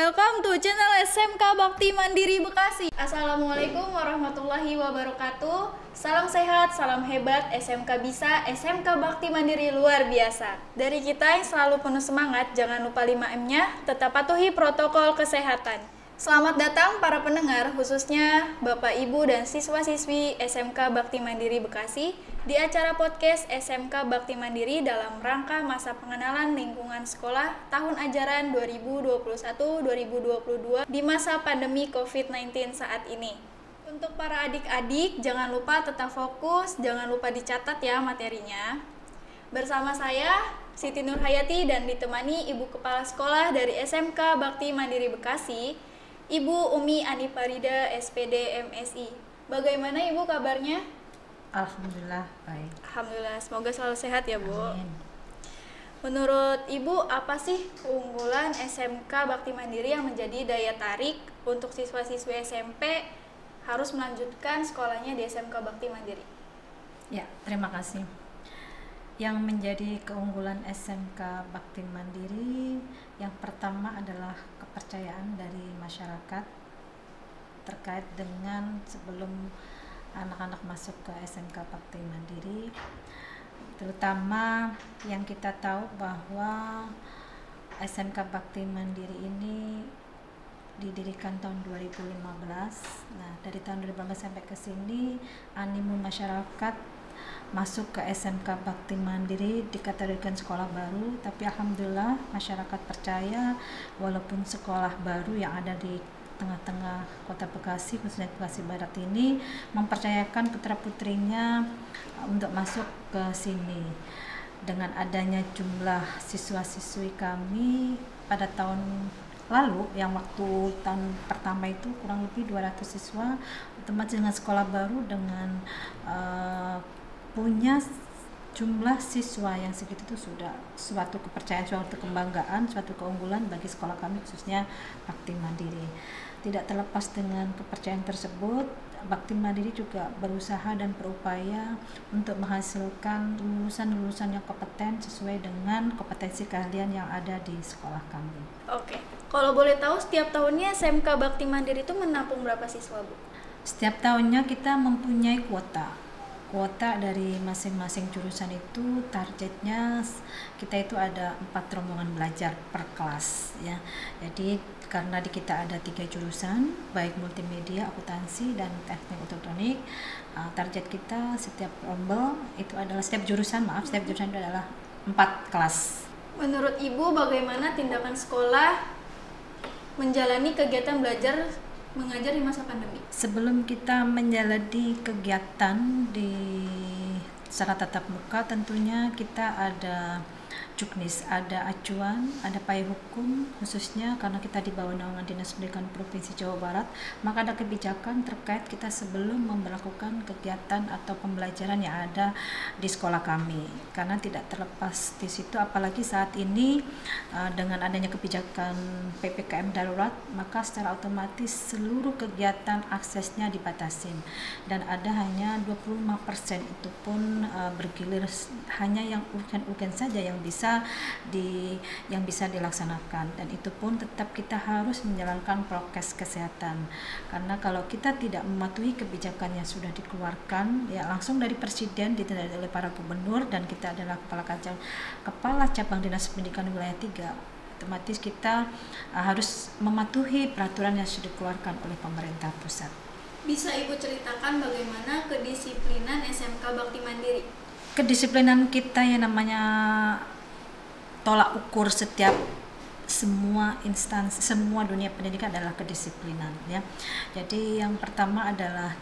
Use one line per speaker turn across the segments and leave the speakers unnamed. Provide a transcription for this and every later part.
Welcome to channel SMK Bakti Mandiri Bekasi. Assalamualaikum warahmatullahi wabarakatuh. Salam sehat, salam hebat, SMK bisa, SMK Bakti Mandiri luar biasa. Dari kita yang selalu penuh semangat, jangan lupa 5M-nya, tetap patuhi protokol kesehatan. Selamat datang para pendengar, khususnya Bapak, Ibu, dan siswa-siswi SMK Bakti Mandiri Bekasi di acara podcast SMK Bakti Mandiri dalam rangka masa pengenalan lingkungan sekolah tahun ajaran 2021-2022 di masa pandemi COVID-19 saat ini. Untuk para adik-adik, jangan lupa tetap fokus, jangan lupa dicatat ya materinya. Bersama saya, Siti Nurhayati, dan ditemani Ibu Kepala Sekolah dari SMK Bakti Mandiri Bekasi, Ibu Umi Aniparida, SPD MSI. Bagaimana Ibu kabarnya?
Alhamdulillah baik.
Alhamdulillah, semoga selalu sehat ya Bu.
Amin.
Menurut Ibu, apa sih keunggulan SMK Bakti Mandiri yang menjadi daya tarik untuk siswa-siswi SMP harus melanjutkan sekolahnya di SMK Bakti Mandiri?
Ya, terima kasih. Yang menjadi keunggulan SMK Bakti Mandiri yang pertama adalah kepercayaan dari masyarakat terkait dengan sebelum anak-anak masuk ke SMK Bakti Mandiri, terutama yang kita tahu bahwa SMK Bakti Mandiri ini didirikan tahun 2015. Nah, dari tahun 2015 sampai ke sini animo masyarakat masuk ke SMK Bakti Mandiri dikategorikan sekolah baru, tapi alhamdulillah masyarakat percaya walaupun sekolah baru yang ada di tengah-tengah kota Bekasi, khususnya Bekasi Barat ini, mempercayakan putra-putrinya untuk masuk ke sini. Dengan adanya jumlah siswa-siswi kami pada tahun lalu, yang waktu tahun pertama itu kurang lebih 200 siswa, otomatis dengan sekolah baru dengan punya jumlah siswa yang segitu itu sudah suatu kepercayaan, suatu kebanggaan, suatu keunggulan bagi sekolah kami khususnya Bakti Mandiri. Tidak terlepas dengan kepercayaan tersebut, Bakti Mandiri juga berusaha dan berupaya untuk menghasilkan lulusan-lulusan yang kompeten sesuai dengan kompetensi keahlian yang ada di sekolah kami.
Oke, kalau boleh tahu setiap tahunnya SMK Bakti Mandiri itu menampung berapa siswa Bu?
Setiap tahunnya kita mempunyai kuota dari masing-masing jurusan. Itu targetnya kita itu ada 4 rombongan belajar per kelas ya. Jadi karena di kita ada 3 jurusan, baik multimedia, akuntansi, dan teknik elektronik, target kita setiap setiap jurusan itu adalah 4 kelas.
Menurut Ibu, bagaimana tindakan sekolah menjalani kegiatan belajar mengajar di masa pandemi?
Sebelum kita menjalani kegiatan secara tatap muka, tentunya kita ada juknis, ada acuan, ada payung hukum, khususnya karena kita di bawah naungan Dinas Pendidikan Provinsi Jawa Barat, maka ada kebijakan terkait kita sebelum memperlakukan kegiatan atau pembelajaran yang ada di sekolah kami. Karena tidak terlepas di situ, apalagi saat ini dengan adanya kebijakan PPKM darurat, maka secara otomatis seluruh kegiatan aksesnya dibatasi dan ada hanya 25%, itu pun bergilir hanya yang urgen-urgen saja yang bisa dilaksanakan, dan itu pun tetap kita harus menjalankan prokes kesehatan, karena kalau kita tidak mematuhi kebijakan yang sudah dikeluarkan ya langsung dari presiden, ditindaklanjuti oleh para gubernur, dan kita adalah kepala cabang Dinas Pendidikan wilayah 3, otomatis kita harus mematuhi peraturan yang sudah dikeluarkan oleh pemerintah pusat.
Bisa Ibu ceritakan bagaimana kedisiplinan SMK Bakti Mandiri?
Kedisiplinan kita yang namanya tolak ukur setiap semua instansi, semua dunia pendidikan adalah kedisiplinan ya. Jadi yang pertama adalah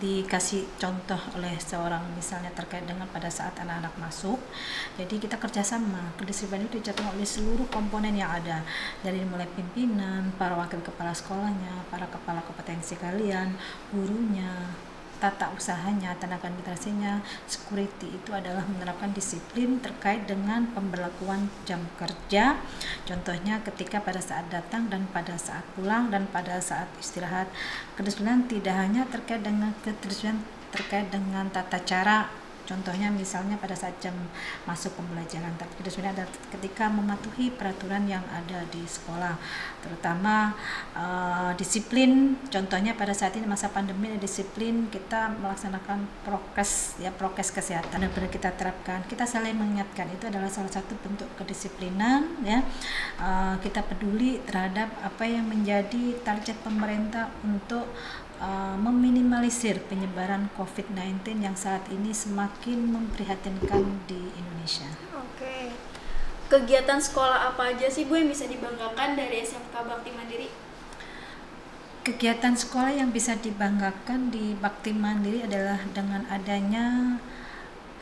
dikasih contoh oleh seorang, misalnya terkait dengan pada saat anak-anak masuk. Jadi kita kerjasama, kedisiplinan itu dicatat oleh seluruh komponen yang ada, dari mulai pimpinan, para wakil kepala sekolahnya, para kepala kompetensi kalian, gurunya, tata usahanya, tenaga administrasinya, security. Itu adalah menerapkan disiplin terkait dengan pemberlakuan jam kerja, contohnya ketika pada saat datang dan pada saat pulang dan pada saat istirahat. Kedisiplinan tidak hanya terkait dengan tata cara Contohnya misalnya pada saat jam masuk pembelajaran, tapi kedisiplinan adalah ketika mematuhi peraturan yang ada di sekolah, terutama disiplin. Contohnya pada saat ini masa pandemi, disiplin kita melaksanakan prokes ya, prokes kesehatan benar-benar kita terapkan. Kita saling mengingatkan, itu adalah salah satu bentuk kedisiplinan ya. Kita peduli terhadap apa yang menjadi target pemerintah untuk meminimalisir penyebaran COVID-19 yang saat ini semakin memprihatinkan di Indonesia.
Oke. Kegiatan sekolah apa aja sih Bu yang bisa dibanggakan dari SMK Bakti Mandiri?
Kegiatan sekolah yang bisa dibanggakan di Bakti Mandiri adalah dengan adanya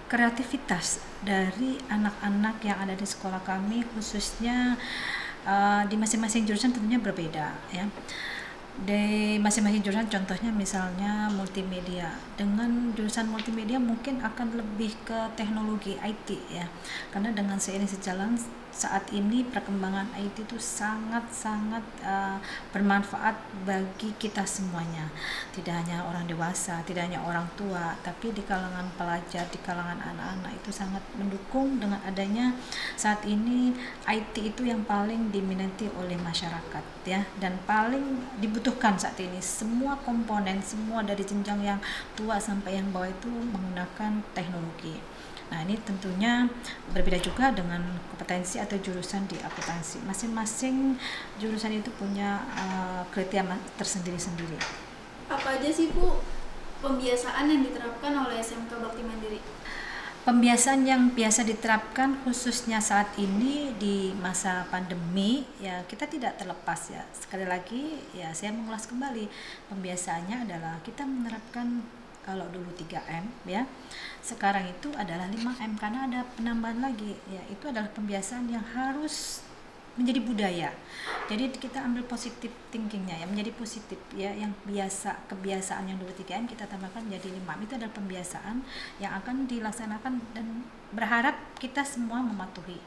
kreativitas dari anak-anak yang ada di sekolah kami, khususnya di masing-masing jurusan tentunya berbeda ya. Di masing-masing jurusan, contohnya misalnya multimedia, dengan jurusan multimedia mungkin akan lebih ke teknologi IT ya, karena dengan seiring sejalan saat ini perkembangan IT itu sangat-sangat bermanfaat bagi kita semuanya, tidak hanya orang dewasa, tidak hanya orang tua, tapi di kalangan pelajar, di kalangan anak-anak itu sangat mendukung dengan adanya saat ini IT itu yang paling diminati oleh masyarakat ya, dan paling dibutuhkan saat ini. Semua komponen, semua dari jenjang yang tua sampai yang bawah itu menggunakan teknologi. Nah, ini tentunya berbeda juga dengan kompetensi atau jurusan di akuntansi. Masing-masing jurusan itu punya kriteria tersendiri-sendiri.
Apa aja sih Bu pembiasaan yang diterapkan oleh SMK Bakti Mandiri?
Pembiasaan yang biasa diterapkan khususnya saat ini di masa pandemi ya, kita tidak terlepas ya. Sekali lagi ya, saya mengulas kembali, pembiasaannya adalah kita menerapkan, kalau dulu 3M ya, sekarang itu adalah 5M karena ada penambahan lagi ya. Itu adalah pembiasaan yang harus menjadi budaya. Jadi kita ambil positif thinkingnya ya, menjadi positif ya, yang kebiasaan yang dulu 3M kita tambahkan menjadi 5M. Itu adalah pembiasaan yang akan dilaksanakan dan berharap kita semua mematuhi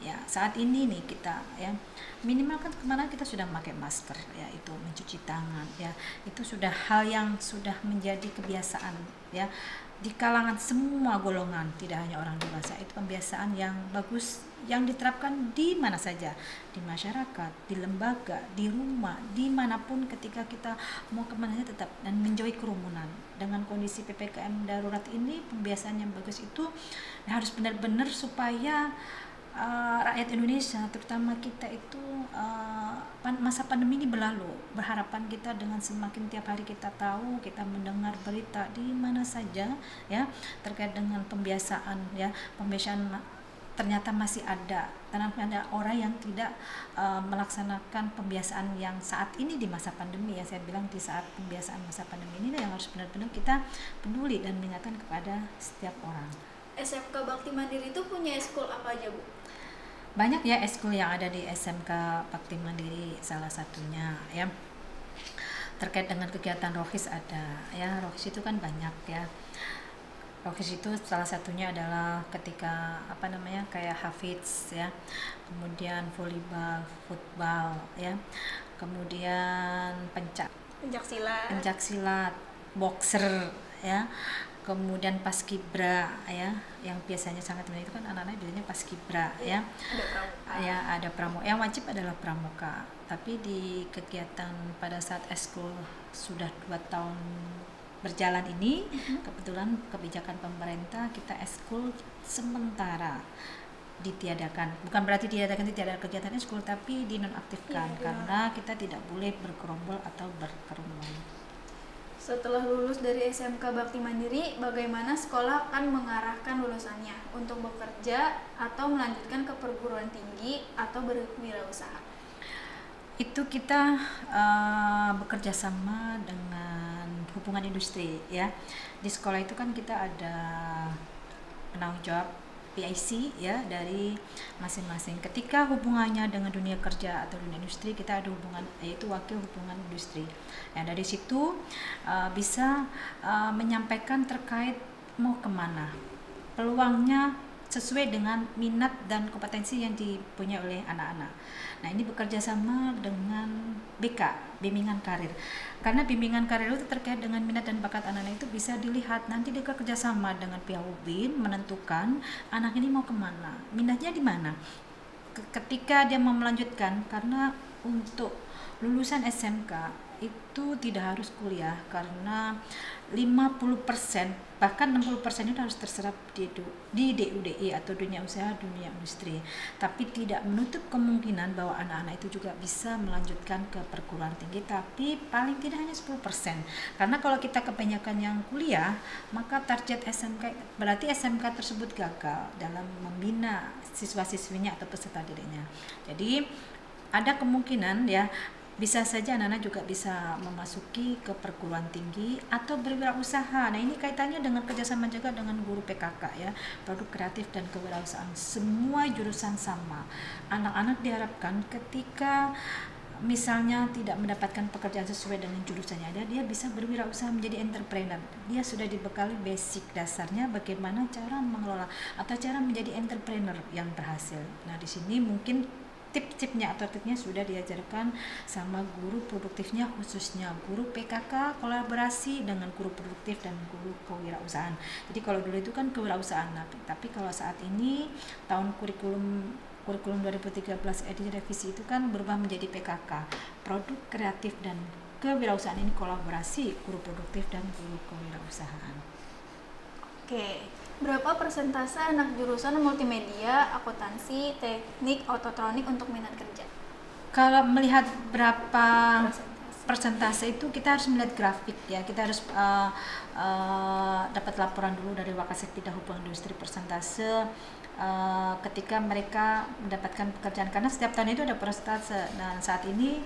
ya. Saat ini nih kita ya, minimal kan kemana kita sudah memakai masker ya, itu mencuci tangan ya, itu sudah hal yang sudah menjadi kebiasaan ya di kalangan semua golongan, tidak hanya orang dewasa. Itu pembiasaan yang bagus yang diterapkan di mana saja, di masyarakat, di lembaga, di rumah, dimanapun ketika kita mau kemana saja tetap dan menjauhi kerumunan. Dengan kondisi PPKM darurat ini, pembiasaan yang bagus itu harus benar-benar supaya rakyat Indonesia, terutama kita itu masa pandemi ini berlalu. Berharapan kita dengan semakin tiap hari kita tahu, kita mendengar berita di mana saja ya terkait dengan pembiasaan ya, pembiasaan ternyata masih ada, ternyata ada orang yang tidak melaksanakan pembiasaan yang saat ini di masa pandemi ya. Saya bilang di saat pembiasaan masa pandemi ini yang harus benar-benar kita peduli dan mengingatkan kepada setiap orang.
SMK Bakti Mandiri itu punya eskul apa aja Bu?
Banyak ya eskul yang ada di SMK Bakti Mandiri, salah satunya ya terkait dengan kegiatan rohis ada ya. Rohis itu kan banyak ya. Rohis itu salah satunya adalah ketika kayak hafidz ya, kemudian volleyball, football ya, kemudian pencak silat, boxer ya, kemudian paskibra ya, yang biasanya sangat menarik itu kan anak-anak biasanya paskibra ya. Ada pramuka. Yang wajib adalah pramuka. Tapi di kegiatan pada saat eskul sudah 2 tahun berjalan ini, kebetulan kebijakan pemerintah kita eskul sementara ditiadakan. Bukan berarti tidak ada kegiatan eskul, tapi dinonaktifkan karena kita tidak boleh bergerombol atau berkerumun.
Setelah lulus dari SMK Bakti Mandiri, bagaimana sekolah akan mengarahkan lulusannya untuk bekerja atau melanjutkan ke perguruan tinggi atau berwirausaha?
Itu kita bekerja sama dengan hubungan industri ya. Di sekolah itu kan kita ada penanggung jawab PIC ya dari masing-masing. Ketika hubungannya dengan dunia kerja atau dunia industri, kita ada hubungan, yaitu wakil hubungan industri. Ya, dari situ bisa menyampaikan terkait mau kemana, peluangnya sesuai dengan minat dan kompetensi yang dipunyai oleh anak-anak. Nah, ini bekerja sama dengan BK, bimbingan karir. Karena bimbingan karir itu terkait dengan minat dan bakat anak-anak itu bisa dilihat nanti dia kerjasama dengan pihak UBIN menentukan anak ini mau kemana, minatnya di mana. Ketika dia mau melanjutkan, karena untuk lulusan SMK itu tidak harus kuliah karena 50% bahkan 60% itu harus terserap di DUDI atau dunia usaha, dunia industri. Tapi tidak menutup kemungkinan bahwa anak-anak itu juga bisa melanjutkan ke perguruan tinggi, tapi paling tidak hanya 10%. Karena kalau kita kebanyakan yang kuliah, maka target SMK berarti SMK tersebut gagal dalam membina siswa-siswinya atau peserta didiknya. Jadi ada kemungkinan ya bisa saja anak-anak juga bisa memasuki ke perguruan tinggi atau berwirausaha. Nah, ini kaitannya dengan kerjasama juga dengan guru PKK ya, produk kreatif dan kewirausahaan. Semua jurusan sama. Anak-anak diharapkan ketika misalnya tidak mendapatkan pekerjaan sesuai dengan jurusannya, dia bisa berwirausaha menjadi entrepreneur. Dia sudah dibekali basic dasarnya bagaimana cara mengelola atau cara menjadi entrepreneur yang berhasil. Nah, di sini mungkin tip-tipnya atau tipnya sudah diajarkan sama guru produktifnya, khususnya guru PKK kolaborasi dengan guru produktif dan guru kewirausahaan. Jadi kalau dulu itu kan kewirausahaan, tapi kalau saat ini tahun kurikulum 2013 edisi revisi itu kan berubah menjadi PKK, produk kreatif dan kewirausahaan. Ini kolaborasi guru produktif dan guru kewirausahaan.
Oke. Berapa persentase anak jurusan multimedia, akuntansi, teknik, ototronik untuk minat kerja?
Kalau melihat berapa persentase itu kita harus melihat grafik ya, kita harus dapat laporan dulu dari Wakasek Bidang Hubungan Industri persentase ketika mereka mendapatkan pekerjaan, karena setiap tahun itu ada persentase. Nah, saat ini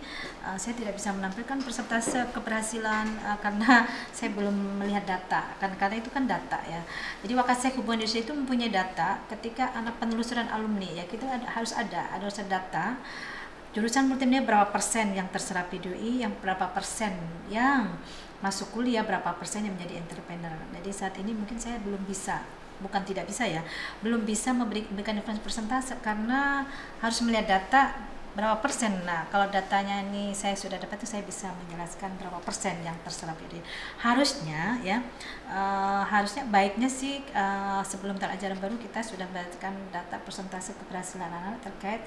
saya tidak bisa menampilkan persentase keberhasilan karena saya belum melihat data, karena itu kan data ya. Jadi Wakasek Hubungan Industri itu mempunyai data ketika anak penelusuran alumni ya, kita harus ada data jurusan multimedia berapa persen yang terserap di DUI, yang berapa persen yang masuk kuliah, berapa persen yang menjadi entrepreneur. Jadi saat ini mungkin saya belum bisa, bukan tidak bisa ya, belum bisa memberikan informasi persentase karena harus melihat data berapa persen. Nah, kalau datanya ini saya sudah dapat itu saya bisa menjelaskan berapa persen yang terserap di DUI. Harusnya ya, harusnya baiknya sih sebelum tahun ajaran baru kita sudah mendapatkan data persentase keberhasilan anak terkait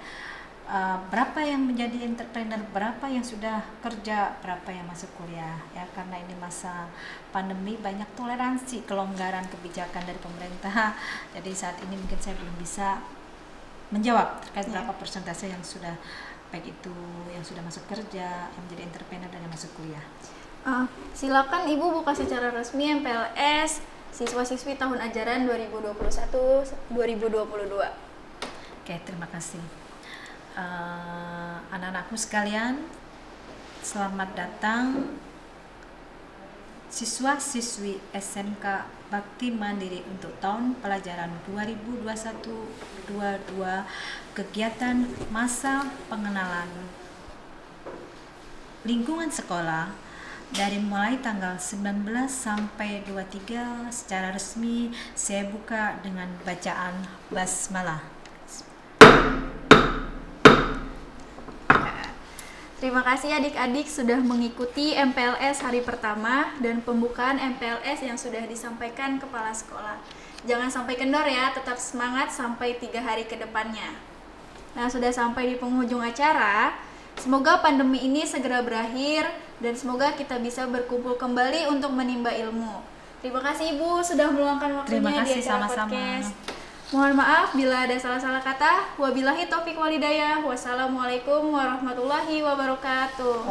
berapa yang menjadi entrepreneur, berapa yang sudah kerja, berapa yang masuk kuliah ya, karena ini masa pandemi banyak toleransi kelonggaran kebijakan dari pemerintah. Jadi saat ini mungkin saya belum bisa menjawab terkait berapa persentase yang sudah, baik itu yang sudah masuk kerja, yang menjadi entrepreneur dan yang masuk kuliah.
Silakan Ibu buka secara resmi MPLS siswa-siswi tahun ajaran 2021-2022.
Oke, terima kasih. Anak-anakku sekalian, selamat datang siswa-siswi SMK Bakti Mandiri untuk tahun pelajaran 2021-22, kegiatan masa pengenalan lingkungan sekolah dari mulai tanggal 19 sampai 23 secara resmi saya buka dengan bacaan basmalah.
Terima kasih adik-adik sudah mengikuti MPLS hari pertama dan pembukaan MPLS yang sudah disampaikan kepala sekolah. Jangan sampai kendor ya, tetap semangat sampai 3 hari ke depannya. Nah, sudah sampai di penghujung acara. Semoga pandemi ini segera berakhir dan semoga kita bisa berkumpul kembali untuk menimba ilmu. Terima kasih Ibu sudah meluangkan waktunya di acara podcast. Mohon maaf bila ada salah-salah kata. Wabillahi taufiq walhidayah. Wassalamualaikum warahmatullahi wabarakatuh.